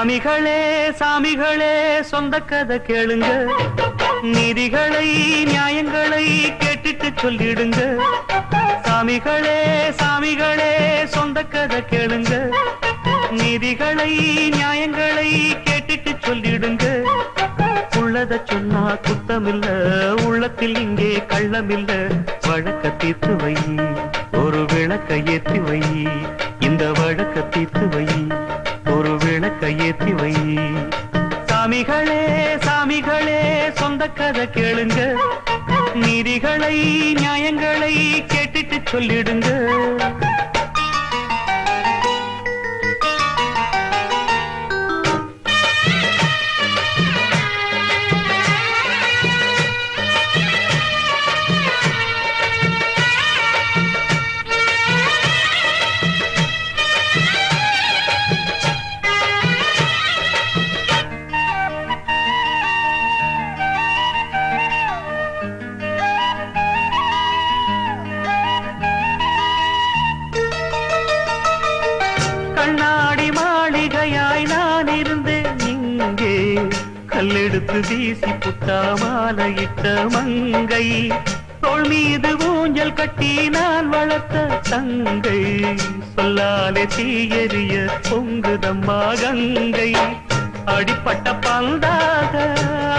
சாமிகளே சாமிகளே சொந்த கதை கேளுங்க, நீதிகளை நியாயங்களை கேட்டுட்டு சொல்லிடுங்க. சாமிகளே சாமிகளே சொந்த கதை கேளுங்க, நீதிகளை நியாயங்களை கேட்டுட்டு சொல்லிடுங்க. உள்ளத சொன்னா குத்தமில்ல, உள்ளத்தில் இங்கே கள்ளமில்ல. வழக்க தீர்த்து வை, ஒரு விளக்க ஏற்றி வை. இந்த வழக்க தீர்த்து வை, ஒரு விளக்க ஏற்றி வை. சாமிகளே சாமிகளே சொந்த கதை கேளுங்க, நீதிகளை நியாயங்களை கேட்டுட்டு சொல்லிடுங்க. கண்ணாடி மாளிகையாய் நான் இருந்தேன் இங்கே, கல்லெடுத்து வீசி புட்டா மாலையிட்ட மங்கை. தோள் மீது ஊஞ்சல் கட்டி நான் வளர்த்த தங்கை, சொல்லாலே தீயெறிய பொங்குதம்மா கங்கை. அடிப்பட்ட பந்தாக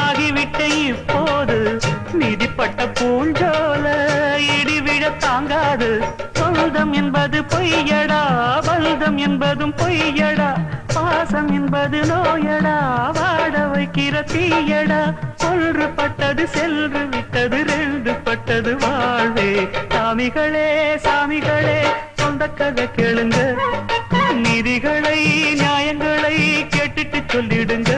ஆகிவிட்ட இப்போது, மிதிப்பட்ட பூஞ்சோல இடிவிழ தாங்காது. சொந்தம் என்பது பொய்யடா, பந்தம் என்பதும் பொய்யடா. பாசம் என்பது நோயடா, வாட வைக்கிற தீயடா. ஒன்று பட்டது சென்று விட்டது, ரெண்டு பட்டது வாழ்வே. சாமிகளே சாமிகளே சொந்த கதை கேளுங்க, நீதிகளை நியாயங்களை கேட்டுட்டு சொல்லிடுங்க.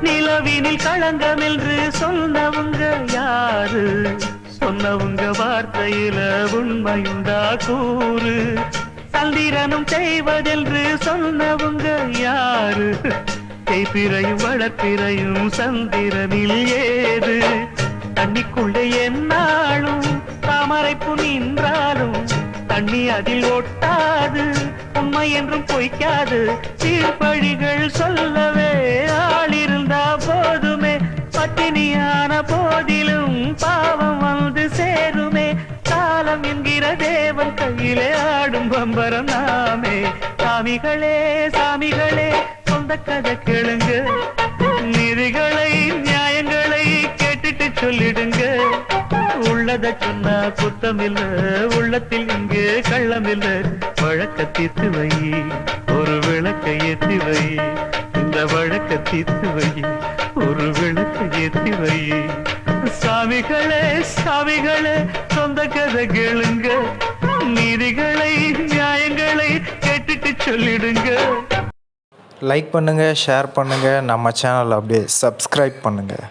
நிலவினில் களங்கம் என்று சொன்னவங்க யாரு? சொன்னவங்க வார்த்தையில உண்மையுண்டா கூறு? சந்திரனும் செய்வதென்று சொன்னவங்க யாரு? தேய்பிரையும் வளர்ப்பிரையும் சந்திரனில் ஏது? தண்ணிக்குள்ளே என்னாலும் தாமரைப்பு நின்றாலும் தண்ணி அதில் ஒட்டாது, உண்மை என்றும் பொய்க்காது. தீர்ப்பழிகள் சொல்லவே ஆள் இருந்தா போதுமே, பட்டினியான போதிலும் பாவம் வந்து சேருமே. காலம் என்கிற தேவன் கையிலே ஆடும் பம்பரம் நாமே. சாமிகளே சாமிகளே சொந்த கதை கேளுங்க, நீதிகளை நியாயங்களை கேட்டுட்டு சொல்லிடுங்க. உள்ளத சொன்னா குத்தமில்ல, உள்ளத்தில் இங்கே கள்ளமில்ல. வழக்க தீர்த்து வை, ஒரு விளக்க ஏற்றி வை. இந்த வழக்க தீர்த்து வை, ஒரு விளக்க ஏற்றி வை. சாமிகளே சாமிகளே சொந்த கதை கேளுங்க, நீதிகளை நியாயங்களை கேட்டுட்டு சொல்லிடுங்க. லைக் பண்ணுங்கள், ஷேர் பண்ணுங்கள், நம்ம சேனல் அப்படியே சப்ஸ்கிரைப் பண்ணுங்கள்.